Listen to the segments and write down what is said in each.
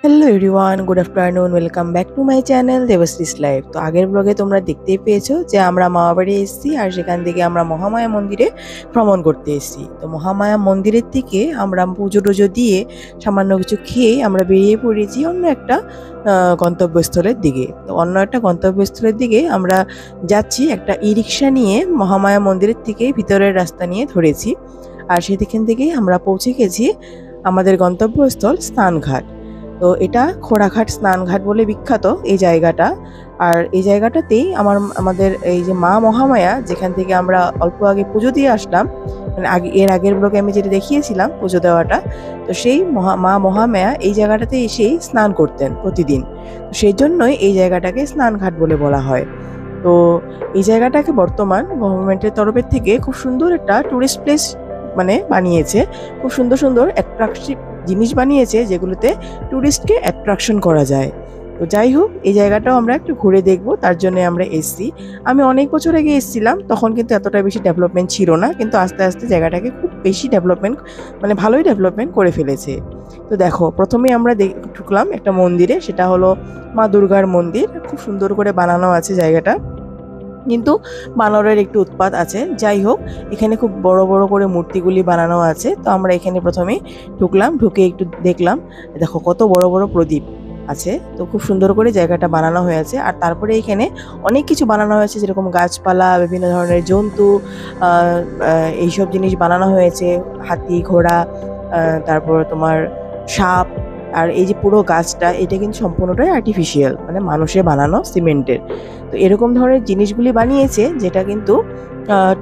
Hello everyone, good afternoon. Welcome back to my channel Debashree's life. তো আগের ব্লগে তোমরা দেখতেই পেয়েছো যে আমরা মামাবাড়ি এসেছি, আর সেখান থেকে আমরা মহামায়া মন্দিরে ভ্রমণ করতে এসেছি। তো মহামায়া মন্দিরের থেকে আমরা পুজো টুজো দিয়ে সামান্য কিছু খেয়ে আমরা বেরিয়ে পড়েছি অন্য একটা গন্তব্যস্থলের দিকে। তো অন্য একটা গন্তব্যস্থলের দিকে আমরা যাচ্ছি একটা ই রিক্সা নিয়ে। মহামায়া মন্দিরের থেকে ভিতরের রাস্তা নিয়ে ধরেছি, আর সেখান থেকেই আমরা পৌঁছে গেছি আমাদের গন্তব্যস্থল স্নানঘাট। তো এটা খোড়াঘাট স্নানঘাট বলে বিখ্যাত এই জায়গাটা। আর এই জায়গাটাতেই আমাদের এই যে মা মহামায়া, যেখান থেকে আমরা অল্প আগে পুজো দিয়ে আসলাম, মানে এর আগের ব্লগে আমি যেটা দেখিয়েছিলাম পুজো দেওয়াটা, তো সেই মা মহামায়া এই জায়গাটাতে এসেই স্নান করতেন প্রতিদিন। তো সেই জন্যই এই জায়গাটাকে স্নানঘাট বলে বলা হয়। তো এই জায়গাটাকে বর্তমান গভর্নমেন্টের তরফের থেকে খুব সুন্দর একটা টুরিস্ট প্লেস মানে বানিয়েছে। খুব সুন্দর সুন্দর অ্যাট্রাকটিভ জিনিস বানিয়েছে যেগুলোতে টুরিস্টকে অ্যাট্রাকশন করা যায়। তো যাই হোক, এই জায়গাটাও আমরা একটু ঘুরে দেখব, তার জন্য আমরা এসছি। আমি অনেক বছর আগে এসেছিলাম, তখন কিন্তু এতটা বেশি ডেভেলপমেন্ট ছিল না, কিন্তু আস্তে আস্তে জায়গাটাকে খুব বেশি ডেভেলপমেন্ট, মানে ভালোই ডেভেলপমেন্ট করে ফেলেছে। তো দেখো, প্রথমেই আমরা ঢুকলাম একটা মন্দিরে, সেটা হলো মা দুর্গার মন্দির। খুব সুন্দর করে বানানো আছে জায়গাটা, কিন্তু বানরের একটু উৎপাত আছে। যাই হোক, এখানে খুব বড় বড় করে মূর্তিগুলি বানানো আছে। তো আমরা এখানে প্রথমে ঢুকলাম, ঢুকে একটু দেখলাম, দেখো কত বড় বড় প্রদীপ আছে। তো খুব সুন্দর করে জায়গাটা বানানো হয়েছে। আর তারপরে এখানে অনেক কিছু বানানো হয়েছে, যেরকম গাছপালা, বিভিন্ন ধরনের জন্তু, এইসব জিনিস বানানো হয়েছে। হাতি, ঘোড়া, তারপর তোমার সাপ। আর এই যে পুরো গাছটা, এটা কিন্তু সম্পূর্ণটাই আর্টিফিশিয়াল, মানে মানুষের বানানো সিমেন্টের। তো এরকম ধরনের জিনিসগুলি বানিয়েছে, যেটা কিন্তু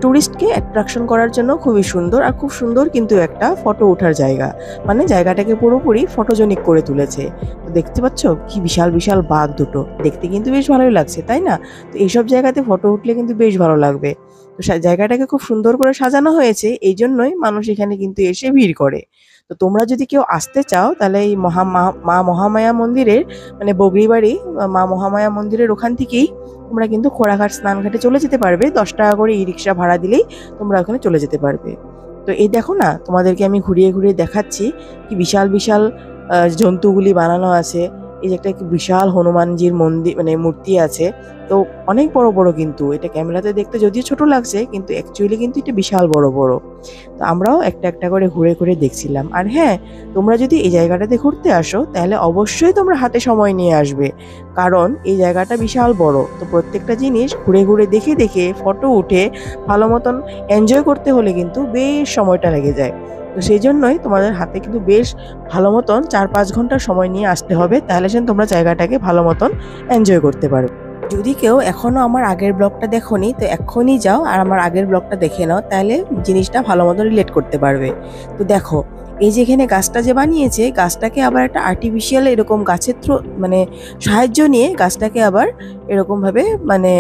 ট্যুরিস্টকে অ্যাট্রাকশন করার জন্য খুবই সুন্দর। আর খুব সুন্দর কিন্তু একটা ফটো ওঠার জায়গা, মানে জায়গাটাকে পুরোপুরি ফটোজেনিক করে তুলেছে। তো দেখতে পাচ্ছ কি বিশাল বিশাল বাঘ দুটো, দেখতে কিন্তু বেশ ভালোই লাগছে, তাই না? তো এইসব জায়গাতে ফটো উঠলে কিন্তু বেশ ভালো লাগবে। তো জায়গাটাকে খুব সুন্দর করে সাজানো হয়েছে, এই জন্যই মানুষ এখানে কিন্তু এসে ভিড় করে। তো তোমরা যদি কেউ আসতে চাও, তাহলে এই মা মহামায়া মন্দিরের, মানে বগরিবাড়ি মা মহামায়া মন্দিরের ওখান থেকেই তোমরা কিন্তু খোড়াঘাট স্নানঘাটে চলে যেতে পারবে। 10 টাকা করে ই রিক্সা ভাড়া দিলেই তোমরা ওখানে চলে যেতে পারবে। তো এই দেখো না, তোমাদেরকে আমি ঘুরিয়ে ঘুরিয়ে দেখাচ্ছি কি বিশাল বিশাল জন্তুগুলি বানানো আছে। এই যে একটা বিশাল হনুমানজির মন্দির, মানে মূর্তি আছে। তো অনেক বড় বড়, কিন্তু এটা ক্যামেরাতে দেখতে যদিও ছোট লাগছে, কিন্তু অ্যাকচুয়ালি কিন্তু এটা বিশাল বড় বড়। তো আমরাও একটা একটা করে ঘুরে ঘুরে দেখছিলাম। আর হ্যাঁ, তোমরা যদি এই জায়গাটাতে ঘুরতে আসো, তাহলে অবশ্যই তোমরা হাতে সময় নিয়ে আসবে, কারণ এই জায়গাটা বিশাল বড়। তো প্রত্যেকটা জিনিস ঘুরে ঘুরে দেখে দেখে ফটো উঠে ভালো মতন এনজয় করতে হলে কিন্তু বেশ সময়টা লেগে যায়। তো সেই জন্যই তোমাদের হাতে কিন্তু বেশ ভালো মতন 4-5 ঘন্টা সময় নিয়ে আসতে হবে, তাহলে সেন তোমরা জায়গাটাকে ভালো মতন এনজয় করতে পারবে। যদি কেউ এখনো আমার আগের ব্লগটা দেখোনি, তো এখনই যাও আর আমার আগের ব্লগটা দেখে নাও, তাহলে জিনিসটা ভালো মতো রিলেট করতে পারবে। তো দেখো, এই যে এখানে গাছটা যে বানিয়েছে, গাছটাকে আবার একটা আর্টিফিশিয়াল এরকম গাছের মানে সাহায্য নিয়ে গাছটাকে আবার এরকমভাবে মানে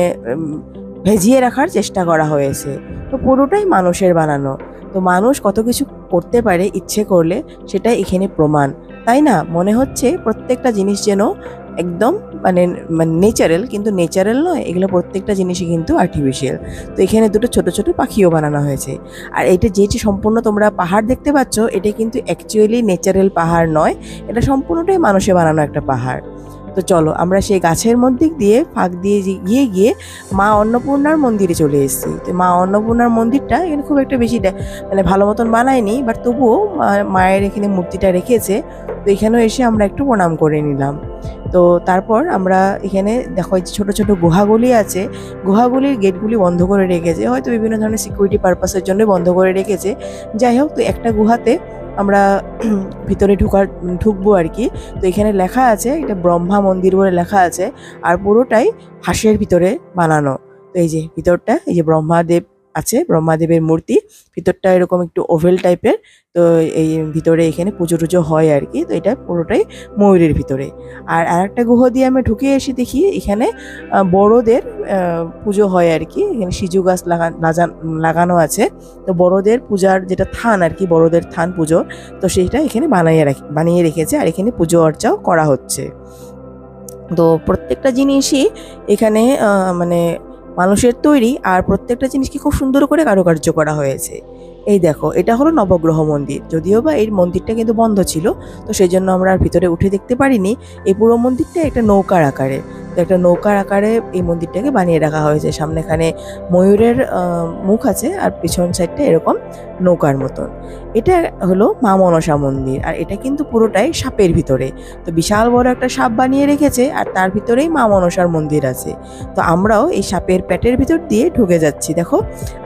ভেজিয়ে রাখার চেষ্টা করা হয়েছে। তো পুরোটাই মানুষের বানানো। তো মানুষ কত কিছু করতে পারে ইচ্ছে করলে, সেটাই এখানে প্রমাণ, তাই না? মনে হচ্ছে প্রত্যেকটা জিনিস যেন একদম মানে মানে নেচারাল, কিন্তু নেচারাল নয়, এগুলো প্রত্যেকটা জিনিসই কিন্তু আর্টিফিশিয়াল। তো এখানে দুটো ছোট ছোট পাখিও বানানো হয়েছে। আর এটা যেটি সম্পূর্ণ তোমরা পাহাড় দেখতে পাচ্ছ, এটা কিন্তু অ্যাকচুয়ালি নেচারাল পাহাড় নয়, এটা সম্পূর্ণটাই মানুষে বানানো একটা পাহাড়। তো চলো, আমরা সেই গাছের মধ্যে দিয়ে ফাঁক দিয়ে গিয়ে গিয়ে মা অন্নপূর্ণার মন্দিরে চলে এসেছি। তো মা অন্নপূর্ণার মন্দিরটা এখানে খুব একটা বেশি মানে ভালো মতন বানায়নি, বাট তবুও মায়ের এখানে মূর্তিটা রেখেছে। তো এখানেও এসে আমরা একটু প্রণাম করে নিলাম। তো তারপর আমরা এখানে দেখো, এই যে ছোটো ছোটো গুহাগুলি আছে, গুহাগুলির গেটগুলি বন্ধ করে রেখেছে, হয়তো বিভিন্ন ধরনের সিকিউরিটি পারপাসের জন্য বন্ধ করে রেখেছে। যাই হোক, তো একটা গুহাতে আমরা ভিতরে ঢুকবো আর কি। তো এখানে লেখা আছে, এটা ব্রহ্মা মন্দির বলে লেখা আছে, আর পুরোটাই হাঁসের ভিতরে বানানো। তো এই যে ভিতরটা, এই যে ব্রহ্মাদেব আছে, ব্রহ্মাদেবের মূর্তি, ভিতরটা এরকম একটু ওভেল টাইপের। তো এই ভিতরে এখানে পুজো টুজো হয় আর কি। তো এটা পুরোটাই ময়ূরের ভিতরে। আর আরেকটা গুহ দিয়ে আমরা ঢুকে এসে দেখি এখানে বড়দের পুজো হয় আর কি। এখানে সিজু গাছ লাগানো আছে। তো বড়দের পূজার যেটা থান আর কি, বড়দের থান পুজো, তো সেইটা এখানে বানিয়ে রেখেছে, আর এখানে পুজো অর্চাও করা হচ্ছে। তো প্রত্যেকটা জিনিসই এখানে মানে মানুষের তৈরি, আর প্রত্যেকটা জিনিসকে খুব সুন্দর করে কারুকার্য করা হয়েছে। এই দেখো, এটা হলো নবগ্রহ মন্দির। যদিও বা এই মন্দিরটা কিন্তু বন্ধ ছিল, তো সেই জন্য আমরা আর ভিতরে উঠে দেখতে পারিনি। এই পুরো মন্দিরটা একটা নৌকার আকারে, তো একটা নৌকার আকারে এই মন্দিরটাকে বানিয়ে রাখা হয়েছে। সামনে এখানে ময়ূরের মুখ আছে, আর পিছন সাইডটা এরকম নৌকার মতন। এটা হলো মা মনসা মন্দির, আর এটা কিন্তু পুরোটাই সাপের ভিতরে। তো বিশাল বড় একটা সাপ বানিয়ে রেখেছে, আর তার ভিতরেই মা মনসার মন্দির আছে। তো আমরাও এই সাপের পেটের ভিতর দিয়ে ঢুকে যাচ্ছি, দেখো।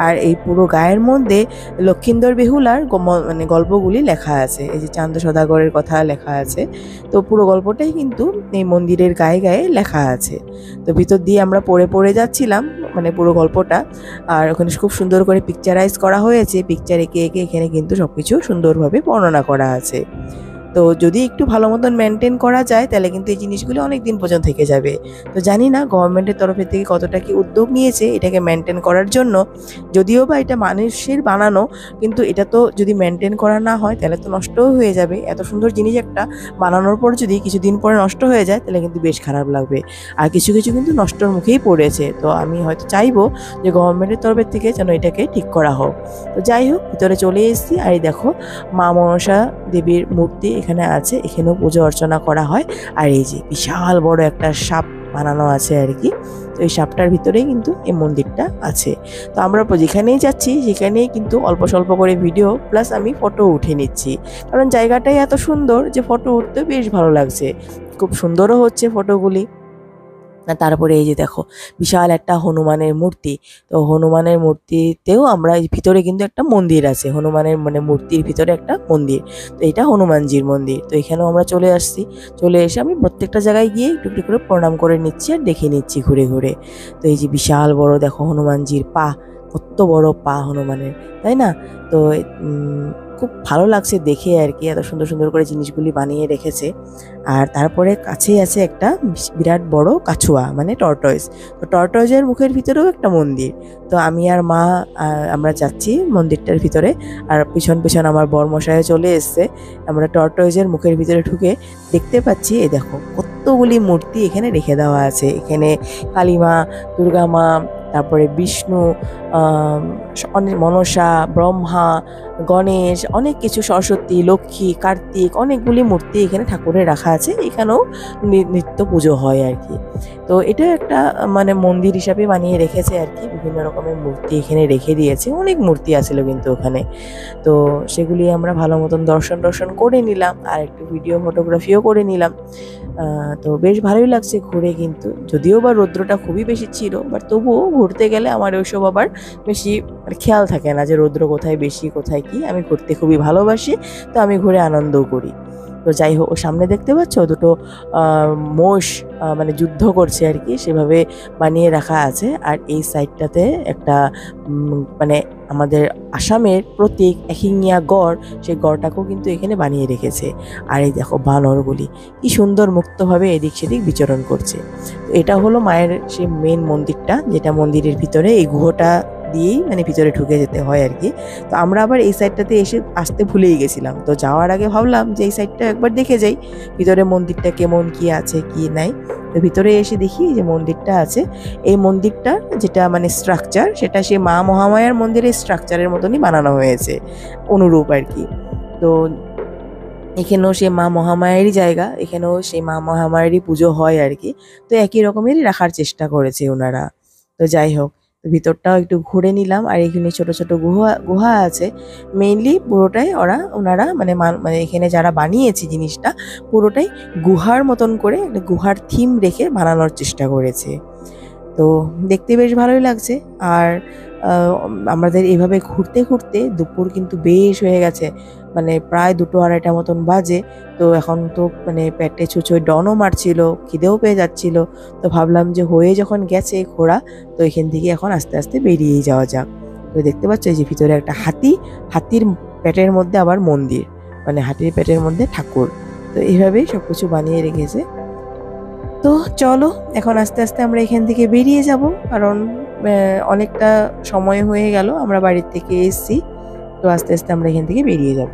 আর এই পুরো গায়ের মধ্যে লক্ষিন্দর বেহুলার মানে গল্পগুলি লেখা আছে। এই যে চান্দ সদাগরের কথা লেখা আছে। তো পুরো গল্পটাই কিন্তু এই মন্দিরের গায়ে গায়ে লেখা আছে। তো ভিতর দিয়ে আমরা পড়ে পড়ে যাচ্ছিলাম, মানে পুরো গল্পটা। আর ওখানে খুব সুন্দর করে পিকচারাইজ করা হয়েছে, পিকচার এঁকে এঁকে এখানে কিন্তু সবকিছু সুন্দরভাবে বর্ণনা করা আছে। তো যদি একটু ভালো মতন মেনটেন করা যায় তাহলে কিন্তু এই জিনিসগুলো অনেক দিন পর্যন্ত থেকে যাবে। তো জানি না গভর্নমেন্টের তরফের থেকে কতটা কি উদ্যোগ নিয়েছে এটাকে মেনটেন করার জন্য। যদিও বা এটা মানুষের বানানো, কিন্তু এটা তো যদি মেনটেন করা না হয় তাহলে তো নষ্টও হয়ে যাবে। এত সুন্দর জিনিস একটা বানানোর পর যদি কিছুদিন পরে নষ্ট হয়ে যায় তাহলে কিন্তু বেশ খারাপ লাগবে। আর কিছু কিছু কিন্তু নষ্টর মুখেই পড়েছে। তো আমি হয়তো চাইবো যে গভর্নমেন্টের তরফের থেকে যেন এটাকে ঠিক করা হোক। তো যাই হোক, ভিতরে চলে এসেছি। আর এই দেখো, মা মনসা দেবীর মূর্তি এখানে আছে, এখানেও পুজো অর্চনা করা হয়। আর এই যে বিশাল বড় একটা সাপ বানানো আছে আর কি। তো এই সাপটার ভিতরেই কিন্তু এই মন্দিরটা আছে। তো আমরা যেখানেই যাচ্ছি সেখানেই কিন্তু অল্প স্বল্প করে ভিডিও প্লাস আমি ফটো উঠে নিচ্ছি, কারণ জায়গাটাই এত সুন্দর যে ফটো উঠতে বেশ ভালো লাগছে। খুব সুন্দরও হচ্ছে ফটোগুলি। তারপরে এই যে দেখো, বিশাল একটা হনুমানের মূর্তি। তো হনুমানের মূর্তিতেও আমরা ভিতরে কিন্তু একটা মন্দির আছে, হনুমানের মানে মূর্তির ভিতরে একটা মন্দির। তো এটা হনুমানজির মন্দির। তো এখানেও আমরা চলে আসছি। চলে এসে আমি প্রত্যেকটা জায়গায় গিয়ে একটু একটু করে প্রণাম করে নিচ্ছি আর দেখে নিচ্ছি ঘুরে ঘুরে। তো এই যে বিশাল বড় দেখো হনুমানজির পা, কত বড় পা হনুমানের, তাই না? তো খুব ভালো লাগছে দেখে আর কি, এত সুন্দর সুন্দর করে জিনিসগুলি বানিয়ে রেখেছে। আর তারপরে কাছেই আছে একটা বিরাট বড় কাছুয়া, মানে টর্টয়েস। তো টর্টয়েসের মুখের ভিতরেও একটা মন্দির। তো আমি আর মা আমরা যাচ্ছি মন্দিরটার ভিতরে, আর পিছন পিছন আমার বরমশাইও চলে এসছে। আমরা টর্টয়েসের মুখের ভিতরে ঢুকে দেখতে পাচ্ছি, এই দেখো কতগুলি মূর্তি এখানে রেখে দেওয়া আছে। এখানে কালী মা, দুর্গা মা, তারপরে বিষ্ণু, অনেক মনসা, ব্রহ্মা, গণেশ, অনেক কিছু, সরস্বতী, লক্ষ্মী, কার্তিক, অনেকগুলি মূর্তি এখানে ঠাকুরের রাখা আছে। এখানেও নিত্য পুজো হয় আর কি। তো এটা একটা মানে মন্দির হিসাবে বানিয়ে রেখেছে আর কি, বিভিন্ন রকমের মূর্তি এখানে রেখে দিয়েছে। অনেক মূর্তি আছিল কিন্তু ওখানে। তো সেগুলি আমরা ভালো মতন দর্শন করে নিলাম, আর একটু ভিডিও ফটোগ্রাফিও করে নিলাম। তো বেশ ভালোই লাগছে ঘুরে, কিন্তু যদিও বা রৌদ্রটা খুবই বেশি ছিল, বাট তবুও ঘুরতে গেলে আমার ওইসব আবার বেশি মানে খেয়াল থাকে না যে রৌদ্র কোথায় বেশি কোথায় কি। আমি ঘুরতে খুবই ভালোবাসি, তো আমি ঘুরে আনন্দও করি। তো যাই হোক, সামনে দেখতে পাচ্ছ দুটো মোষ মানে যুদ্ধ করছে আর কি, সেভাবে বানিয়ে রাখা আছে। আর এই সাইডটাতে একটা মানে আমাদের আসামের প্রতীক এশিঙিয়া গড়, সেই গড়টাকেও কিন্তু এখানে বানিয়ে রেখেছে। আর এই দেখো বানরগুলি কি সুন্দর মুক্তভাবে এদিক সেদিক বিচরণ করছে। তো এটা হলো মায়ের সেই মেন মন্দিরটা, যেটা মন্দিরের ভিতরে এই গুহটা দিয়েই মানে ভিতরে ঢুকে যেতে হয় আর কি। তো আমরা আবার এই সাইডটাতে এসে আসতে ভুলেই গেছিলাম। তো যাওয়ার আগে ভাবলাম যে এই সাইডটা একবার দেখে যাই, ভিতরে মন্দিরটা কেমন কি আছে কি নাই। তো ভিতরে এসে দেখি যে মন্দিরটা আছে। এই মন্দিরটা যেটা মানে স্ট্রাকচার, সেটা সেই মা মহামায়ার মন্দিরের স্ট্রাকচারের মতনই বানানো হয়েছে, অনুরূপ আর কি। তো এখানেও সেই মা মহামায়ারই জায়গা, এখানেও সেই মা মহামায়ারই পুজো হয় আর কি। তো একই রকমেরই রাখার চেষ্টা করেছে ওনারা। তো যাই হোক, ভিতরটাও একটু ঘুরে নিলাম। আর এখানে ছোট ছোট গুহা গুহা আছে। মেইনলি পুরোটাই ওনারা মানে মানে এখানে যারা বানিয়েছে জিনিসটা, পুরোটাই গুহার মতন করে একটা গুহার থিম রেখে বানানোর চেষ্টা করেছে। তো দেখতে বেশ ভালোই লাগছে। আর আমাদের এভাবে ঘুরতে ঘুরতে দুপুর কিন্তু বেশ হয়ে গেছে, মানে প্রায় 2-2:30 মতন বাজে। তো এখন তো মানে পেটে ছুঁচোয় ডনও মারছিল, খিদেও পেয়ে যাচ্ছিল। তো ভাবলাম যে হয়ে যখন গেছে ঘোরা, তো এখান থেকে এখন আস্তে আস্তে বেরিয়েই যাওয়া যাক। তো দেখতে পাচ্ছ এই যে ভিতরে একটা হাতি, হাতির পেটের মধ্যে আবার মন্দির, মানে হাতির পেটের মধ্যে ঠাকুর। তো এইভাবেই সবকিছু বানিয়ে রেখেছে। তো চলো, এখন আস্তে আস্তে আমরা এখান থেকে বেরিয়ে যাব, কারণ অনেকটা সময় হয়ে গেল আমরা বাড়ির থেকে এসেছি। তো আস্তে আস্তে আমরা এখান থেকে বেরিয়ে যাব।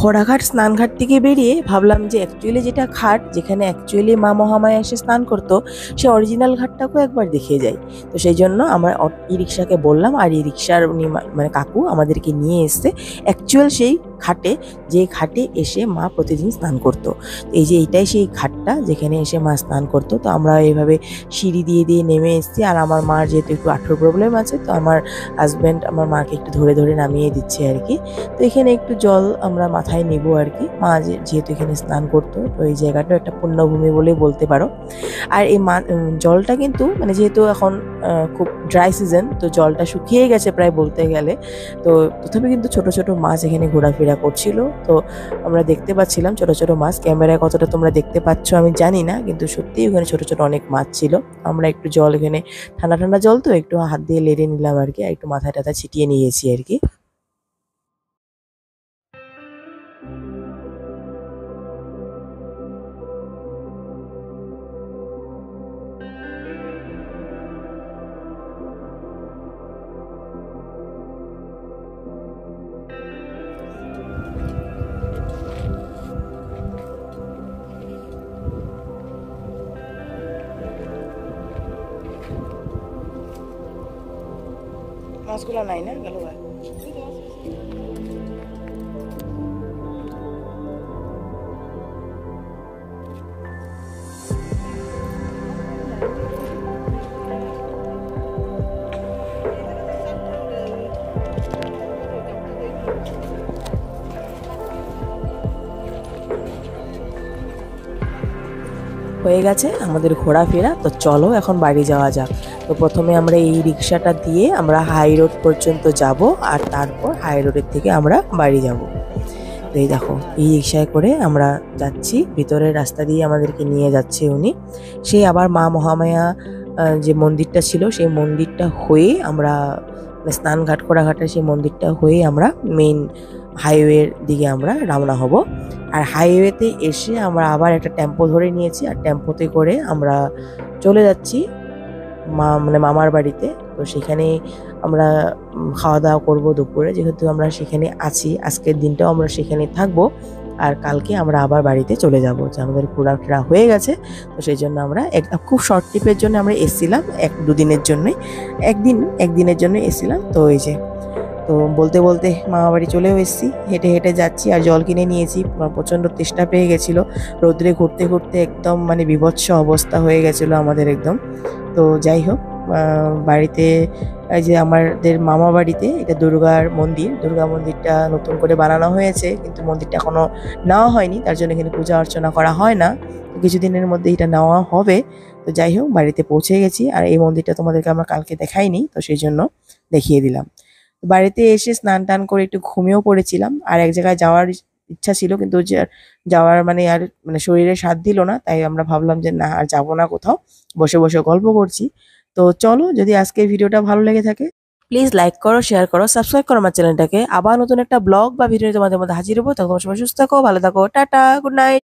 ঘোড়াঘাট স্নানঘাট থেকে বেরিয়ে ভাবলাম যে অ্যাকচুয়ালি যেটা ঘাট যেখানে অ্যাকচুয়ালি মা মহামায়া এসে স্নান করতো সে অরিজিনাল ঘাটটাকেও একবার দেখে যাই। তো সেই জন্য আমরা ই রিক্সাকে বললাম, আর ই রিক্সার উনি মানে কাকু আমাদেরকে নিয়ে এসছে অ্যাকচুয়াল সেই ঘাটে, যে ঘাটে এসে মা প্রতিদিন স্নান করতো। এই যে এইটাই সেই ঘাটটা যেখানে এসে মা স্নান করতো। তো আমরা এইভাবে সিঁড়ি দিয়ে দিয়ে নেমে এসেছি, আর আমার মার যেহেতু একটু আঁঠুর প্রবলেম আছে, তো আমার হাজব্যান্ড আমার মাকে একটু ধরে ধরে নামিয়ে দিচ্ছে আর কি। তো এখানে একটু জল আমরা মাথায় নেব আর কি, মা যেহেতু এখানে স্নান করতো, তো এই জায়গাটা একটা পুণ্যভূমি বলেই বলতে পারো। আর এই জলটা কিন্তু মানে যেহেতু এখন খুব ড্রাই সিজন, তো জলটা শুকিয়ে গেছে প্রায় বলতে গেলে। তো তথাপি কিন্তু ছোট ছোট মাছ এখানে ঘোরাফেরা করছিল। তো আমরা দেখতে পাচ্ছিলাম ছোট ছোট মাছ, ক্যামেরায় কতটা তোমরা দেখতে পাচ্ছ আমি জানি না, কিন্তু সত্যিই ওখানে ছোট ছোট অনেক মাছ ছিল। আমরা একটু জল এখানে ঠান্ডা ঠান্ডা জল তো একটু হাত দিয়ে লেড়ে নিলাম আর কি, আর একটু মাথায় টাথা ছিটিয়ে নিয়েছি আর কি। মাছগুলো নাই না গেল ভাই। হয়ে গেছে আমাদের ঘোরাফেরা, তো চলো এখন বাড়ি যাওয়া যাক। তো প্রথমে আমরা এই রিক্সাটা দিয়ে আমরা হাই রোড পর্যন্ত যাব, আর তারপর হাই রোডের থেকে আমরা বাড়ি যাব। তো এই দেখো এই রিক্সায় করে আমরা যাচ্ছি, ভিতরের রাস্তা দিয়ে আমাদেরকে নিয়ে যাচ্ছে উনি। সেই আবার মা মহামায়া যে মন্দিরটা ছিল সেই মন্দিরটা হয়ে আমরা স্নানঘাট ঘোড়াঘাটের সেই মন্দিরটা হয়ে আমরা মেইন হাইওয়ের দিকে আমরা রওনা হব। আর হাইওয়েতে এসে আমরা আবার একটা টেম্পো ধরে নিয়েছি, আর টেম্পোতে করে আমরা চলে যাচ্ছি মানে মামার বাড়িতে। তো সেখানে আমরা খাওয়া দাওয়া করবো দুপুরে, যেহেতু আমরা সেখানে আছি আজকের দিনটাও আমরা সেখানে থাকবো। আর কালকে আমরা আবার বাড়িতে চলে যাব, যে আমাদের ঘোরাফেরা হয়ে গেছে। তো সেই জন্য আমরা খুব শর্ট ট্রিপের জন্য আমরা এসেছিলাম, দুদিনের জন্যই, একদিনের জন্য এসেছিলাম। তো এই যে, তো বলতে বলতে মামা বাড়ি চলেও এসেছি, হেঁটে হেঁটে যাচ্ছি, আর জল কিনে নিয়েছি। প্রচণ্ড তেষ্টা পেয়ে গেছিলো, রোদ্রে ঘুরতে ঘুরতে একদম মানে বিভৎস অবস্থা হয়ে গেছিলো আমাদের একদম। তো যাই হোক, বাড়িতে এই যে আমাদের মামা বাড়িতে এটা দুর্গা মন্দিরটা নতুন করে বানানো হয়েছে, কিন্তু মন্দিরটা এখনো নেওয়া হয়নি, তার জন্য এখানে পূজা অর্চনা করা হয় না। তো কিছুদিনের মধ্যে এটা নেওয়া হবে। তো যাই হোক, বাড়িতে পৌঁছে গেছি, আর এই মন্দিরটা তোমাদেরকে আমরা কালকে দেখাইনি, তো সেই জন্য দেখিয়ে দিলাম। বাড়িতে এসে স্নান টান করে একটু ঘুমিয়েও পড়েছিলাম, আর এক জায়গায় যাওয়ার ইচ্ছা ছিল, কিন্তু যাওয়ার মানে আর মানে শরীরে সাথ দিল না, তাই আমরা ভাবলাম যে না আর যাবো না কোথাও, বসে বসে গল্প করছি। তো চলো, যদি আজকের ভিডিওটা ভালো লেগে থাকে প্লিজ লাইক করো, শেয়ার করো, সাবস্ক্রাইব করো আমার চ্যানেলটাকে। আবার নতুন একটা ব্লগ বা ভিডিও তোমাদের মধ্যে হাজির হবো। তখন সবাই সুস্থ থাকো, ভালো থাকো, টাটা, গুড নাইট।